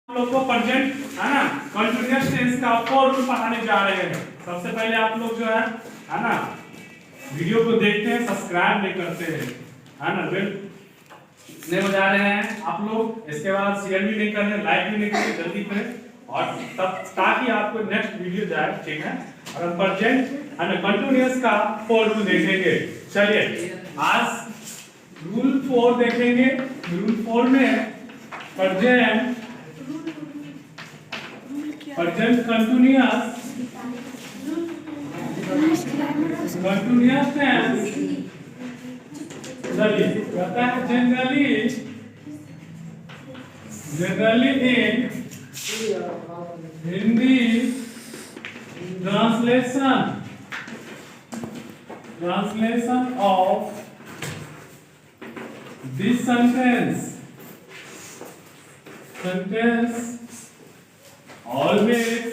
आप लोग को प्रेजेंट है ना कंटीन्यूअस टेंस का 4 रूल पढ़ाने जा रहे हैं। सबसे पहले आप लोग जो है ना वीडियो को देखते हैं, सब्सक्राइब नहीं करते हैं, है ना बेल नहीं बजा रहे हैं आप लोग। इसके बाद शेयर भी नहीं कर रहे, लाइक भी नहीं कर रहे, जल्दी करें और तब ताकि आपको नेक्स्ट वीडियो जाए, ठीक है। और प्रेजेंट है ना कंटीन्यूअस का 4 रूल देखेंगे। चलिए आज रूल 4 देखेंगे। रूल 4 में प्रेजेंट continuous tense कहता है generally in Hindi translation of this sentence always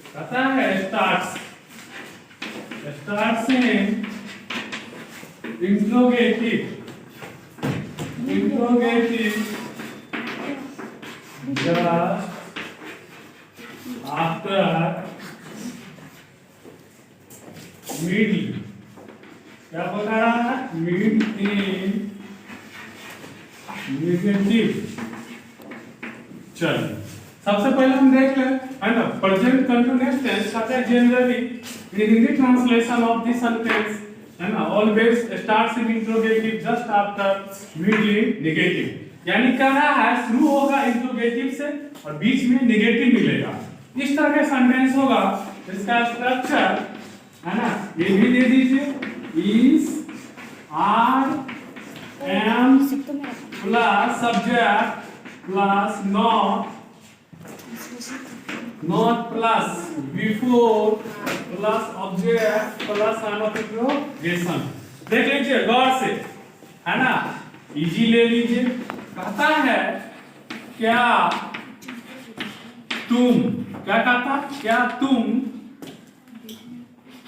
कहता है starts in interrogative just after middle क्या बता रहा है mid in negative। चलिए सबसे पहले हम देख लें है ना प्रेजेंट कंटीन्यूअस टेंस कहते हैं generally in Hindi translation of this sentence है ना always starts in interrogative just after mid in negative. यानी कह रहा है शुरू होगा इंट्रोगेटिव से और बीच में नेगेटिव मिलेगा। इस तरह का सेंटेंस होगा। इसका स्ट्रक्चर है ना ये भी दे दीजिए is are am plus subject plus not plus before plus object plus sign of interrogation। देख लीजिए गौर से है ना इजी ले लीजिए। कहता है क्या तुम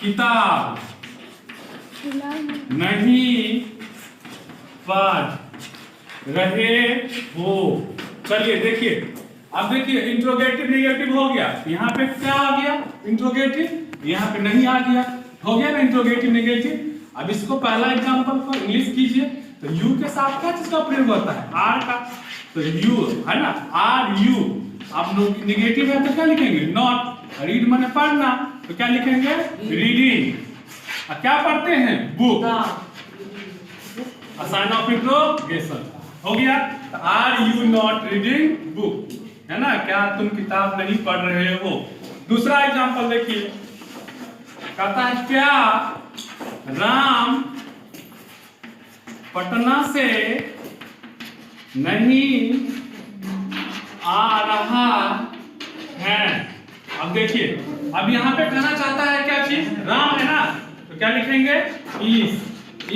किताब नहीं पढ़ रहे हो। चलिए देखिए अब देखिए इंट्रोगेटिव नेगेटिव हो गया। यहाँ पे क्या आ गया इंट्रोगेटिव, यहाँ पे नहीं आ गया, हो गया ना इंट्रोगेटिव नेगेटिव। अब इसको पहला एग्जांपल को इंग्लिश कीजिए तो यू के साथ क्या चीज का प्रयोग होता है आर का, तो यू है ना आर यू। अब नेगेटिव है तो क्या लिखेंगे नॉट। रीड माने पढ़ना तो क्या लिखेंगे रीडिंग। क्या पढ़ते हैं बुक। साइन ऑफ इंट्रोगेशन हो गया। Are you not reading book है ना, क्या तुम किताब नहीं पढ़ रहे हो। दूसरा एग्जांपल देखिए कहता है क्या राम पटना से नहीं आ रहा है। अब देखिए अब यहाँ पे कहना चाहता है क्या चीज राम है ना, तो क्या लिखेंगे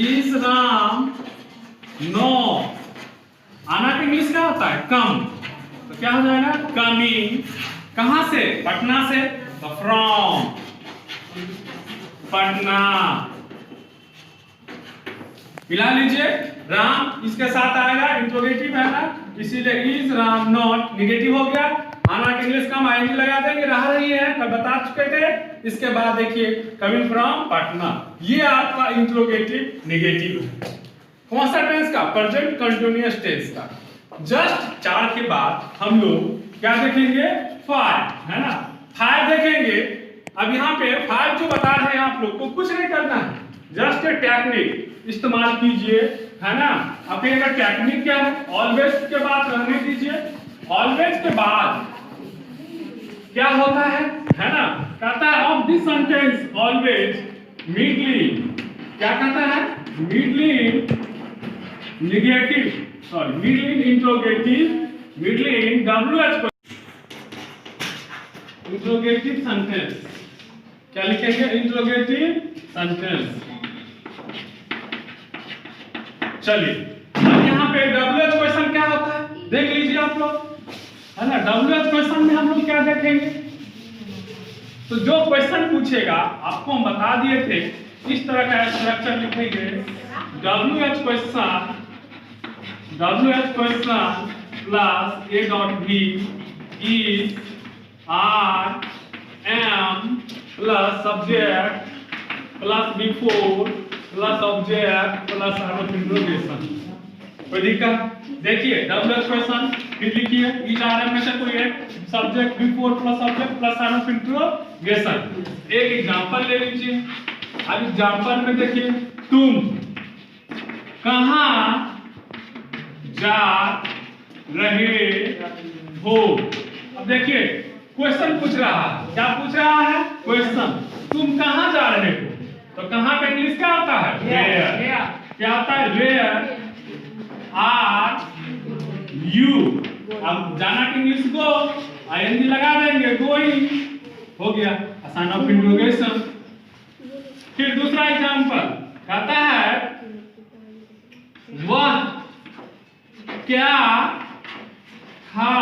इज राम नो। आना का इंग्लिश क्या होता है कम, तो क्या हो जाएगा कमिंग। कहां से पटना से, तो फ्रॉम पटना। मिला लीजिए राम इसके साथ आएगा इंट्रोगेटिव है ना, इसीलिए इज राम नॉट नेगेटिव हो गया। आना के इंग्लिश का आईएनजी लगा देंगे, रह रही है कल बता चुके थे। इसके बाद देखिए कमिंग फ्रॉम पटना, ये आपका इंट्रोगेटिव नेगेटिव है। कौन सा टेंस का प्रेजेंट कंटीन्यूअस टेंस का। जस्ट 4 के बाद हम लोग क्या देखेंगे 5 है ना 5 देखेंगे। अब यहाँ पे 5 जो बता रहे हैं आप लोग को कुछ नहीं करना है, जस्ट ए टेक्निक इस्तेमाल कीजिए है ना। अब का टेक्निक क्या है ऑलवेज के बाद रहने दीजिए। ऑलवेज के बाद क्या होता है ना, कहता है ऑफ दिस सेंटेंस ऑलवेज मिडली क्या कहता है मिडली नेगेटिव सॉरी मिडल इन इंट्रोगेटिव मिडल इन WH इंट्रोगेटिव सेंटेंस। क्या लिखेंगे इंट्रोगेटिव सेंटेंस। चलिए अब यहाँ पे WH क्वेश्चन क्या होता है देख लीजिए आप लोग है ना। WH क्वेश्चन में हम लोग क्या देखेंगे, तो जो क्वेश्चन पूछेगा आपको हम बता दिए थे इस तरह का स्ट्रक्चर लिखेंगे WH question plus A dot B is are am plus subject plus before plus object plus sign of interrogation. कोई दिक्कत? देखिए डबल क्वेश्चन फिर लिखिए इज आर एम में से कोई एक subject before plus object plus sign of interrogation. एक एग्जांपल ले लीजिए। अब एग्जांपल में देखिए तुम कहां जा रहे हो। अब देखिए क्वेश्चन पूछ रहा है, क्या पूछ रहा है? क्वेश्चन। तुम कहां जा रहे हो, तो कहां का इंग्लिश क्या होता है? वेयर। क्या होता है? Where are you. अब जाना की इंग्लिश गो, आईएनजी लगा देंगे, गोइंग हो गया, साइन ऑफ इंट्रोगेशन। फिर दूसरा एग्जांपल कहता है वह क्या खा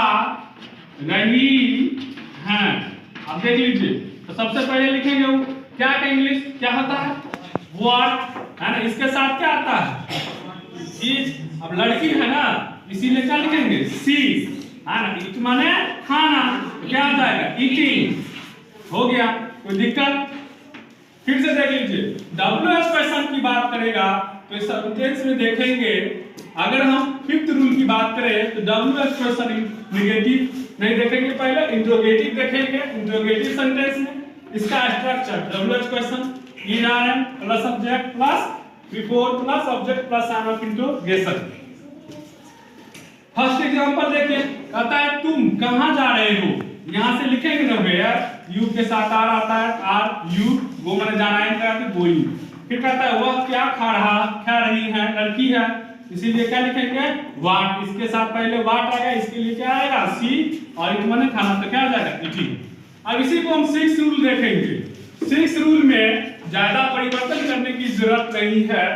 रही हैं। अब देख लीजिए, तो सबसे पहले लिखेंगे वो क्या का इंग्लिश क्या होता है? व्हाट, है ना। इसके साथ क्या आता है? इज। अब लड़की है ना, इसीलिए क्या लिखेंगे? सी, है ना। इट माने खाना, तो क्या आ जाएगा? ईटिंग हो गया। कोई दिक्कत? फिर से देख लीजिए, डब्ल्यूएच क्वेश्चन की बात करेगा तो इस सेंटेंस में देखेंगे, अगर हम फिफ्थ रूल की बात करें तो डब्ल्यूएच क्वेश्चन नेगेटिव नहीं देखेंगे, पहले इंट्रोगेटिव देखेंगे। इंट्रोगेटिव सेंटेंस में इसका structure WH question is are am plus subject plus before plus object plus sign of interrogation. First example देखिए, कहता है तुम कहां जा रहे हो। यहां से लिखेंगे ना वेयर, यू के साथ आर आता है, आर यू, गो माने जाना है, गोइंग। फिर कहता है वह क्या खा रही है, लड़की है, इसीलिए क्या लिखेंगे? व्हाट। इसके साथ पहले व्हाट आएगा, इसके लिए क्या आएगा? सी, और इट माने खाना, तो क्या आ जाएगा? ईटिंग। अब इसी को हम सिक्स रूल देखेंगे। सिक्स रूल में ज्यादा परिवर्तन करने की जरूरत नहीं है।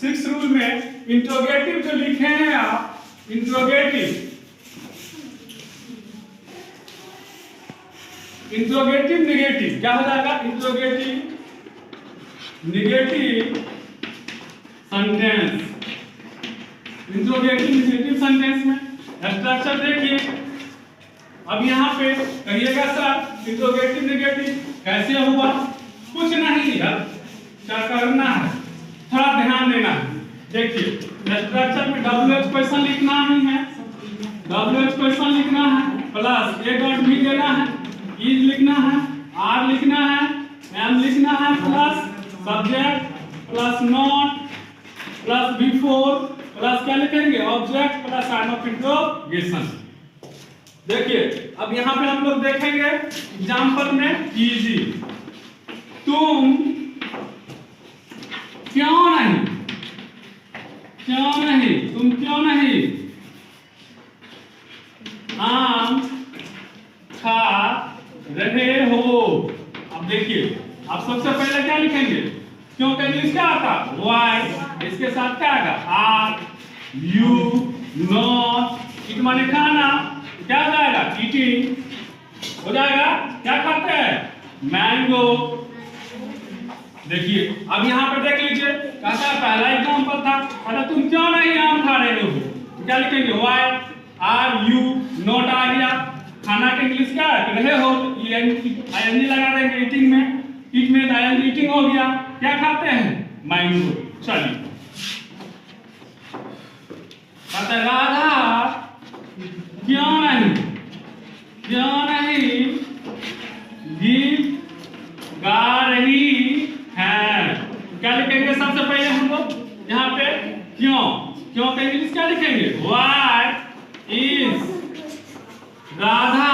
सिक्स रूल में इंट्रोगेटिव जो लिखे हैं आप, इंट्रोगेटिव नेगेटिव क्या हो जाएगा? Interrogative negative sentence. Interrogative negative sentence में स्ट्रक्चर देखिए। अब यहाँ पे कहिएगा सर इंट्रोगेटिव नेगेटिव कैसे होगा? कुछ नहीं है, क्या करना है, थोड़ा ध्यान देना है। देखिए स्ट्रक्चर में डब्ल्यूएच क्वेश्चन लिखना ही है, डब्ल्यूएच क्वेश्चन लिखना है, प्लस ए डॉट बी देना है, इज लिखना है, आर लिखना है, एम लिखना है, plus subject plus not plus before plus क्या लिखेंगे? Object plus sign of interrogation. देखिए अब यहाँ पे हम लोग देखेंगे एग्जांपल में इजी। तुम क्यों नहीं, तुम क्यों नहीं आम खा रहे हो। अब देखिए, अब सबसे पहले क्या लिखेंगे? क्यों का इंग्लिश क्या आता? वाई। इसके साथ क्या आएगा? Are you not. इट माने खाना, क्या हो जाएगा? ईटिंग हो जाएगा। क्या खाते हैं? मैंगो। देखिए अब यहाँ पे देख लीजिए, कहता है पहला एग्जांपल था, अरे तुम क्यों नहीं आम खा रहे हो, तो क्या लिखेंगे? वाई आर यू नॉट आ गया। खाना का इंग्लिश क्या है? रहे हो, आईएनजी लगा देंगे ईटिंग में, ईट में आईएनजी ईटिंग हो गया। क्या खाते हैं? मैंगो। चलिए कहता है राधा क्यों नहीं गीत गा रही है। क्या लिखेंगे? सबसे पहले हम लोग यहाँ पे क्यों का इंग्लिश क्या लिखेंगे? Why is Radha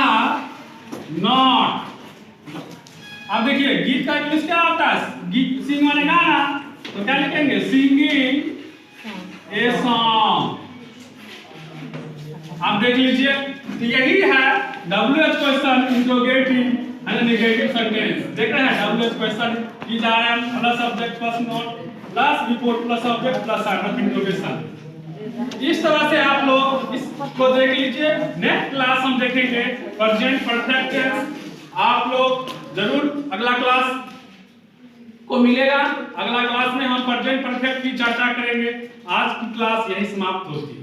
not. अब देखिए गीत का इंग्लिश क्या होता है? गीत सिंग माने गाना, तो क्या लिखेंगे? Singing a song. अब देख लीजिए, तो यही है WH question interrogative and negative sentence. देख रहे हैं WH question is are am plus subject plus not plus before plus object plus sign of interrogation. इस तरह से आप लोग इसको देख लीजिए। नेक्स्ट क्लास हम देखेंगे प्रेजेंट परफेक्ट टेंस। आप लोग जरूर अगला क्लास को मिलेगा। अगला क्लास में हम प्रेजेंट परफेक्ट की चर्चा करेंगे। आज की क्लास यही समाप्त होती है।